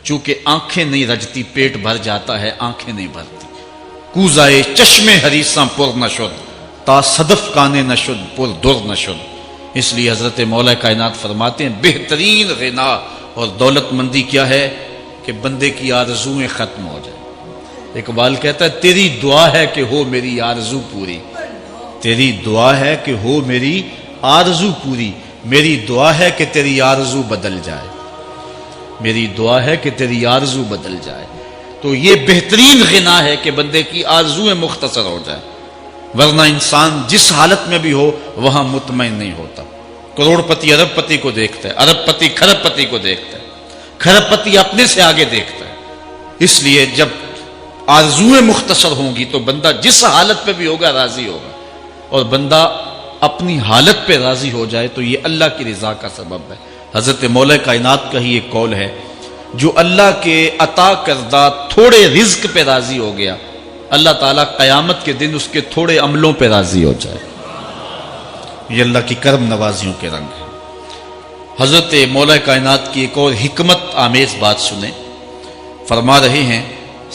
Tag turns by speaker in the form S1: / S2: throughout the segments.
S1: چونکہ آنکھیں نہیں رجتی پیٹ بھر جاتا ہے، آنکھیں نہیں بھرتی۔ کوزائے چشم حریصاں پر نشد، تا صدف کانے نشد پر در نشد۔ اس لیے حضرت مولا کائنات فرماتے ہیں بہترین غنا اور دولت مندی کیا ہے کہ بندے کی آرزویں ختم ہو جائیں۔ اقبال کہتا ہے تیری دعا ہے کہ ہو میری آرزو پوری، تیری دعا ہے کہ ہو میری آرزو پوری، میری دعا ہے کہ تیری آرزو بدل جائے، میری دعا ہے کہ تیری آرزو بدل جائے۔ تو یہ بہترین غنا ہے کہ بندے کی آرزویں مختصر ہو جائے، ورنہ انسان جس حالت میں بھی ہو وہاں مطمئن نہیں ہوتا۔ کروڑ پتی ارب پتی کو دیکھتا ہے، ارب پتی کھرب پتی کو دیکھتا ہے، کھرب پتی اپنے سے آگے دیکھتا ہے۔ اس لیے جب آرزویں مختصر ہوں گی تو بندہ جس حالت پہ بھی ہوگا راضی ہوگا، اور بندہ اپنی حالت پہ راضی ہو جائے تو یہ اللہ کی رضا کا سبب ہے۔ حضرت مولا کائنات کا ہی ایک قول ہے جو اللہ کے عطا کردہ تھوڑے رزق پہ راضی ہو گیا، اللہ تعالیٰ قیامت کے دن اس کے تھوڑے عملوں پہ راضی ہو جائے۔ یہ اللہ کی کرم نوازیوں کے رنگ ہے۔ حضرت مولا کائنات کی ایک اور حکمت آمیز بات سنیں، فرما رہے ہیں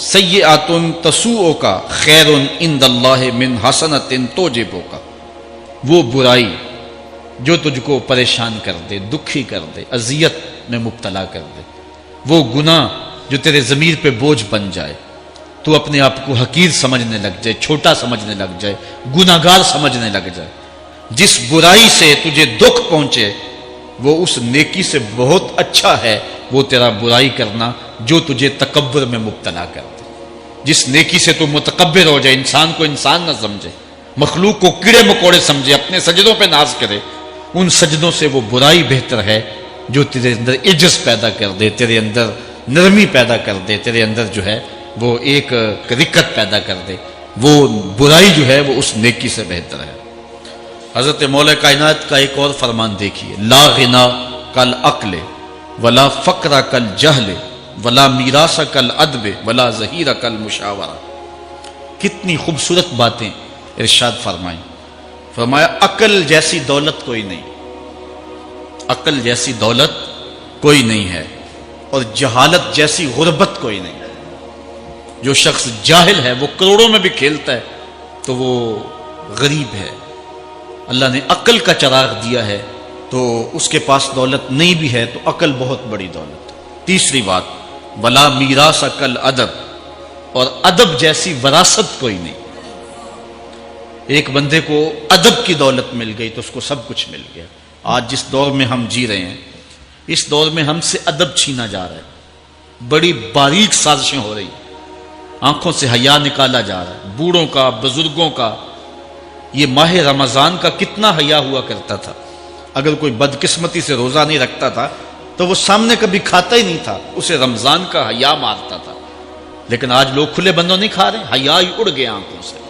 S1: سیئات تسوء کا خیر عند اللہ من حسنۃ توجب کا، وہ برائی جو تجھ کو پریشان کر دے، دکھی کر دے، اذیت میں مبتلا کر دے، وہ گناہ جو تیرے ضمیر پہ بوجھ بن جائے، تو اپنے آپ کو حقیر سمجھنے لگ جائے، چھوٹا سمجھنے لگ جائے، گناہگار سمجھنے لگ جائے، جس برائی سے تجھے دکھ پہنچے وہ اس نیکی سے بہت اچھا ہے وہ تیرا برائی کرنا جو تجھے تکبر میں مبتلا کر دے۔ جس نیکی سے تو متکبر ہو جائے، انسان کو انسان نہ سمجھے، مخلوق کو کیڑے مکوڑے سمجھے، اپنے سجدوں پہ ناز کرے، ان سجدوں سے وہ برائی بہتر ہے جو تیرے اندر عجز پیدا کر دے، تیرے اندر نرمی پیدا کر دے، تیرے اندر جو ہے وہ ایک رقت پیدا کر دے، وہ برائی جو ہے وہ اس نیکی سے بہتر ہے۔ حضرت مولا کائنات کا ایک اور فرمان دیکھیے، لا غنا کل عقل ولا فقر کل جہل ولا میراث کل ادب ولا ظہیر کل مشاورہ۔ کتنی خوبصورت باتیں ارشاد فرمائیں۔ فرمایا عقل جیسی دولت کوئی نہیں، عقل جیسی دولت کوئی نہیں ہے، اور جہالت جیسی غربت کوئی نہیں۔ جو شخص جاہل ہے وہ کروڑوں میں بھی کھیلتا ہے تو وہ غریب ہے۔ اللہ نے عقل کا چراغ دیا ہے تو اس کے پاس دولت نہیں بھی ہے تو عقل بہت بڑی دولت ہے۔ تیسری بات، ولا میراث کل ادب، اور ادب جیسی وراثت کوئی نہیں۔ ایک بندے کو ادب کی دولت مل گئی تو اس کو سب کچھ مل گیا۔ آج جس دور میں ہم جی رہے ہیں اس دور میں ہم سے ادب چھینا جا رہا ہے، بڑی باریک سازشیں ہو رہی ہیں، آنکھوں سے حیا نکالا جا رہا ہے۔ بوڑھوں کا، بزرگوں کا، یہ ماہ رمضان کا کتنا حیا ہوا کرتا تھا۔ اگر کوئی بدقسمتی سے روزہ نہیں رکھتا تھا تو وہ سامنے کبھی کھاتا ہی نہیں تھا، اسے رمضان کا حیا مارتا تھا۔ لیکن آج لوگ کھلے بندوں نہیں کھا رہے، حیا ہی اڑ گیا آنکھوں سے۔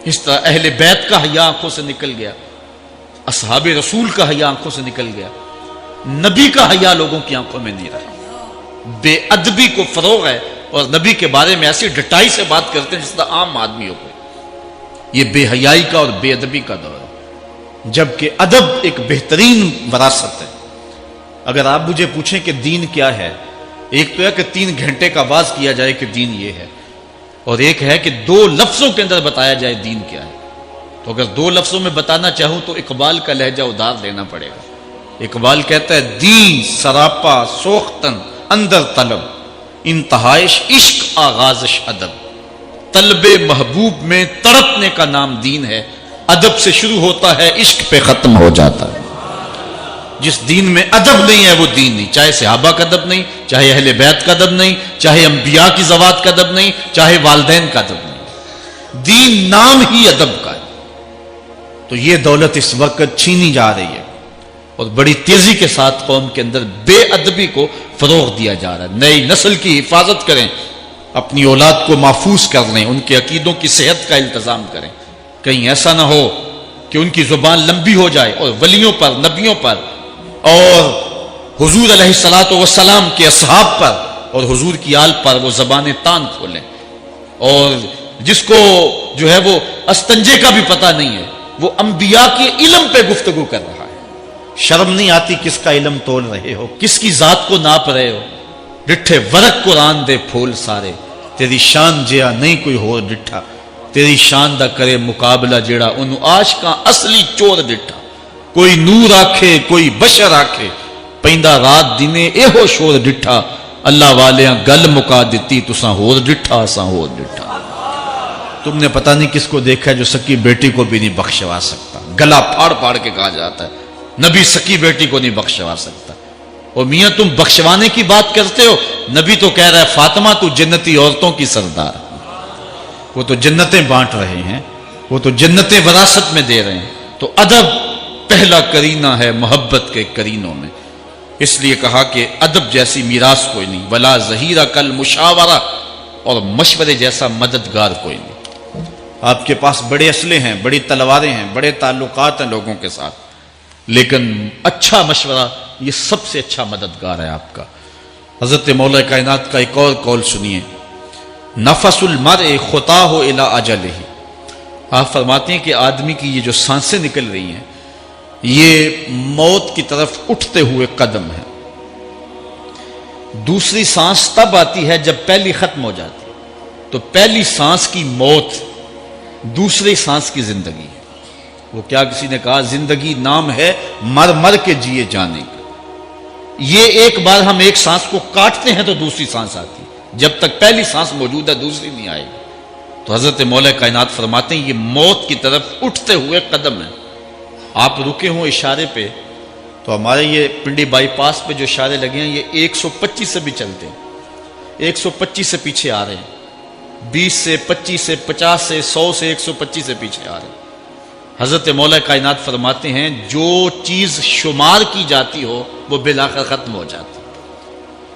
S1: اس طرح اہل بیت کا حیا آنکھوں سے نکل گیا، اصحاب رسول کا حیا آنکھوں سے نکل گیا، نبی کا حیا لوگوں کی آنکھوں میں نہیں رہا۔ بے ادبی کو فروغ ہے، اور نبی کے بارے میں ایسی ڈٹائی سے بات کرتے ہیں جس طرح عام آدمی ہو گئے۔ یہ بے حیائی کا اور بے ادبی کا دور ہے، جبکہ ادب ایک بہترین وراثت ہے۔ اگر آپ مجھے پوچھیں کہ دین کیا ہے، ایک تو ہے کہ 3 گھنٹے کا واز کیا جائے کہ دین یہ ہے، اور ایک ہے کہ 2 لفظوں کے اندر بتایا جائے دین کیا ہے۔ تو اگر 2 لفظوں میں بتانا چاہوں تو اقبال کا لہجہ ادار لینا پڑے گا۔ اقبال کہتا ہے دین سراپا سوختن اندر طلب، انتہائش عشق آغازش ادب۔ طلب محبوب میں تڑپنے کا نام دین ہے، ادب سے شروع ہوتا ہے عشق پہ ختم ہو جاتا ہے۔ جس دین میں ادب نہیں ہے وہ دین نہیں، چاہے صحابہ کا ادب نہیں، چاہے اہل بیت کا ادب نہیں، چاہے انبیاء کی ذوات کا ادب نہیں، چاہے والدین کا ادب نہیں، دین نام ہی ادب کا ہے۔ تو یہ دولت اس وقت چھینی جا رہی ہے، اور بڑی تیزی کے ساتھ قوم کے اندر بے ادبی کو فروغ دیا جا رہا ہے۔ نئی نسل کی حفاظت کریں، اپنی اولاد کو محفوظ کر لیں، ان کے عقیدوں کی صحت کا التزام کریں، کہیں ایسا نہ ہو کہ ان کی زبان لمبی ہو جائے اور ولیوں پر، نبیوں پر اور حضور علیہ الصلوۃ والسلام کے اصحاب پر اور حضور کی آل پر وہ زبانیں تان کھولیں، اور جس کو جو ہے وہ استنجے کا بھی پتہ نہیں ہے وہ انبیاء کے علم پہ گفتگو کر رہا ہے۔ شرم نہیں آتی کس کا علم تول رہے ہو، کس کی ذات کو ناپ رہے ہو، ڈٹھے ورق قرآن دے پھول سارے، تیری شان جیا نہیں کوئی ہور ڈٹھا، تیری شان دا کرے مقابلہ جیڑا انہوں عاشقاں اصلی چور ڈٹھا۔ کوئی نور آکھے کوئی بشر آکھے، پیندہ رات دینے ایہو شور ڈٹھا، اللہ والیاں گل مکا دیتی تساں ہور ڈٹھا اساں ہور ڈٹھا۔ تم نے پتہ نہیں کس کو دیکھا ہے جو سکی بیٹی کو بھی نہیں بخشوا سکتا، گلا پھاڑ پھاڑ کے کہا جاتا ہے نبی سکی بیٹی کو نہیں بخشوا سکتا۔ اور میاں تم بخشوانے کی بات کرتے ہو، نبی تو کہہ رہا ہے فاطمہ تو جنتی عورتوں کی سردار، وہ تو جنتیں بانٹ رہے ہیں، وہ تو جنتیں وراثت میں دے رہے ہیں۔ تو ادب پہلا کرینہ ہے محبت کے کرینوں میں، اس لیے کہا کہ ادب جیسی میراث کوئی نہیں، ولا ظہیرہ کل مشاورہ، اور مشورے جیسا مددگار کوئی نہیں۔ آپ کے پاس بڑے اسلحے ہیں، بڑی تلواریں ہیں، بڑے تعلقات ہیں لوگوں کے ساتھ، لیکن اچھا مشورہ یہ سب سے اچھا مددگار ہے آپ کا۔ حضرت مولا کائنات کا ایک اور قول سنیے، نفس المرء خطاہ الی اجلہ، آپ فرماتے ہیں کہ آدمی کی یہ جو سانسیں نکل رہی ہیں یہ موت کی طرف اٹھتے ہوئے قدم ہے۔ دوسری سانس تب آتی ہے جب پہلی ختم ہو جاتی، تو پہلی سانس کی موت، دوسری سانس کی زندگی ہے۔ وہ کیا کسی نے کہا زندگی نام ہے مر مر کے جیے جانے کا، یہ ایک بار ہم ایک سانس کو کاٹتے ہیں تو دوسری سانس آتی ہے، جب تک پہلی سانس موجود ہے دوسری نہیں آئے گی۔ تو حضرت مولا کائنات فرماتے ہیں یہ موت کی طرف اٹھتے ہوئے قدم ہے۔ آپ رکے ہوں اشارے پہ تو ہمارے یہ پنڈی بائی پاس پہ جو اشارے لگے ہیں یہ 125 سے بھی چلتے ہیں، 125 سے پیچھے آ رہے ہیں، 20 سے 25 سے 50 سے 100 سے 125 سے پیچھے آ رہے ہیں۔ حضرت مولا کائنات فرماتے ہیں جو چیز شمار کی جاتی ہو وہ بالآخر ختم ہو جاتی،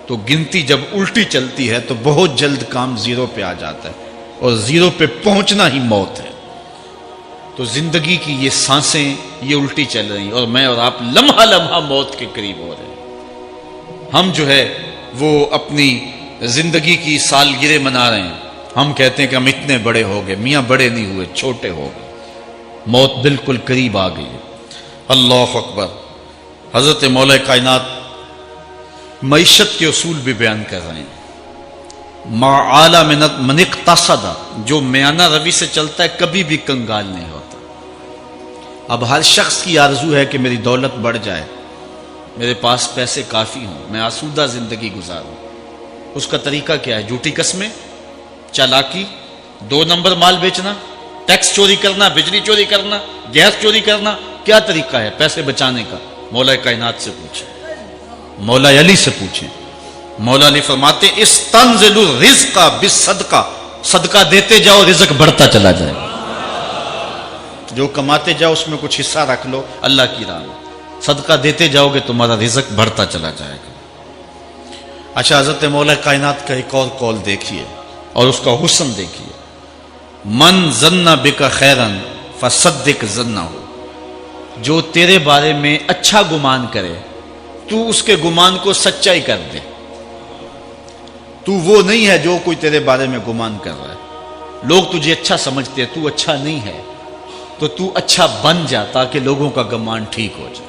S1: تو گنتی جب الٹی چلتی ہے تو بہت جلد کام زیرو پہ آ جاتا ہے، اور زیرو پہ پہنچنا ہی موت ہے۔ تو زندگی کی یہ سانسیں یہ الٹی چل رہی ہیں، اور میں اور آپ لمحہ لمحہ موت کے قریب ہو رہے ہیں۔ ہم جو ہے وہ اپنی زندگی کی سالگرہ منا رہے ہیں، ہم کہتے ہیں کہ ہم اتنے بڑے ہو گئے، میاں بڑے نہیں ہوئے، چھوٹے ہو گئے، موت بالکل قریب آ گئی ہے۔ اللہ اکبر۔ حضرت مولا کائنات معیشت کے اصول بھی بیان کر رہے ہیں، ما اعلی من اقتصد، جو میانہ روی سے چلتا ہے کبھی بھی کنگال نہیں ہوتا۔ اب ہر شخص کی آرزو ہے کہ میری دولت بڑھ جائے، میرے پاس پیسے کافی ہوں، میں آسودہ زندگی گزاروں۔ اس کا طریقہ کیا ہے؟ جھوٹی قسمیں، چالاکی، 2 نمبر مال بیچنا، ٹیکس چوری کرنا، بجلی چوری کرنا، گیس چوری کرنا، کیا طریقہ ہے پیسے بچانے کا؟ مولا کائنات سے پوچھیں، مولا علی سے پوچھیں۔ مولا علی فرماتے استنزل الرزق بالصدقہ، صدقہ دیتے جاؤ رزق بڑھتا چلا جائے گا، جو کماتے جاؤ اس میں کچھ حصہ رکھ لو اللہ کی راہ میں، صدقہ دیتے جاؤ گے تمہارا رزق بڑھتا چلا جائے گا۔ اچھا حضرت مولا کائنات کا ایک اور قول دیکھیے اور اس کا حسن دیکھیے، من ظن بک خیرا فصدق ظنہ، جو تیرے بارے میں اچھا گمان کرے تو اس کے گمان کو سچائی کر دے۔ تو وہ نہیں ہے جو کوئی تیرے بارے میں گمان کر رہا ہے، لوگ تجھے اچھا سمجھتے ہیں، تو اچھا نہیں ہے، تو تو اچھا بن جا تاکہ لوگوں کا گمان ٹھیک ہو جائے۔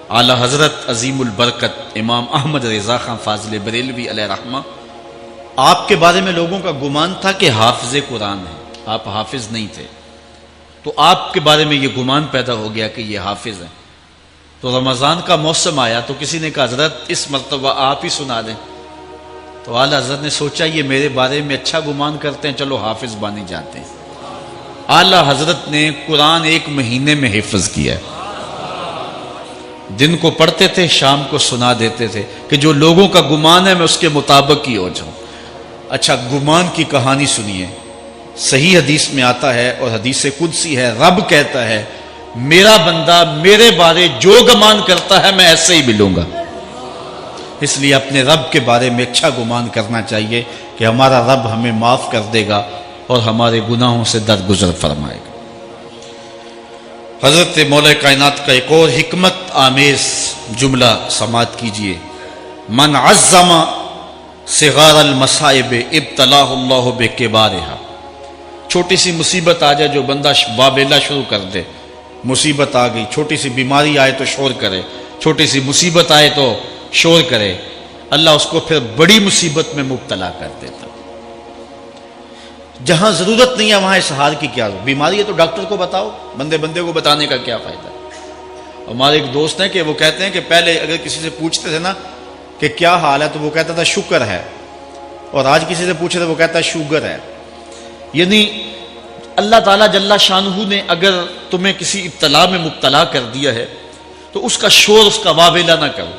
S1: اعلی حضرت عظیم البرکت امام احمد رضا خان فاضل بریلوی علیہ رحمہ، آپ کے بارے میں لوگوں کا گمان تھا کہ حافظ قرآن ہے، آپ حافظ نہیں تھے، تو آپ کے بارے میں یہ گمان پیدا ہو گیا کہ یہ حافظ ہیں۔ تو رمضان کا موسم آیا تو کسی نے کہا حضرت اس مرتبہ آپ ہی سنا دیں، تو اعلی حضرت نے سوچا یہ میرے بارے میں اچھا گمان کرتے ہیں، چلو حافظ بنے جاتے ہیں۔ اعلی حضرت نے قرآن 1 مہینے میں حفظ کیا ہے، دن کو پڑھتے تھے، شام کو سنا دیتے تھے کہ جو لوگوں کا گمان ہے میں اس کے مطابق ہی ہو جاؤں۔ اچھا گمان کی کہانی سنیے، صحیح حدیث میں آتا ہے اور حدیث قدسی ہے، رب کہتا ہے میرا بندہ میرے بارے جو گمان کرتا ہے میں ایسے ہی ملوں گا۔ اس لیے اپنے رب کے بارے میں اچھا گمان کرنا چاہیے کہ ہمارا رب ہمیں معاف کر دے گا اور ہمارے گناہوں سے درگزر فرمائے گا۔ حضرت مولا کائنات کا ایک اور حکمت آمیز جملہ سماعت کیجئے، من عظم صغار المصائب ابتلاہ اللہ بکبارہا، چھوٹی سی مصیبت آ جائے جو بندہ وابیلا شروع کر دے، مصیبت آ گئی، چھوٹی سی بیماری آئے تو شور کرے، چھوٹی سی مصیبت آئے تو شور کرے، اللہ اس کو پھر بڑی مصیبت میں مبتلا کر دیتا۔ جہاں ضرورت نہیں ہے وہاں اظہار کی کیا ضرورت؟ بیماری ہے تو ڈاکٹر کو بتاؤ، بندے کو بتانے کا کیا فائدہ ہے؟ ہمارے ایک دوست ہیں کہ وہ کہتے ہیں کہ پہلے اگر کسی سے پوچھتے تھے نا کہ کیا حال ہے تو وہ کہتا تھا شکر ہے، اور آج کسی سے پوچھے تو وہ کہتا ہے شوگر ہے۔ یعنی اللہ تعالیٰ جل شانہ نے اگر تمہیں کسی ابتلا میں مبتلا کر دیا ہے تو اس کا شور، اس کا واویلا نہ کرو۔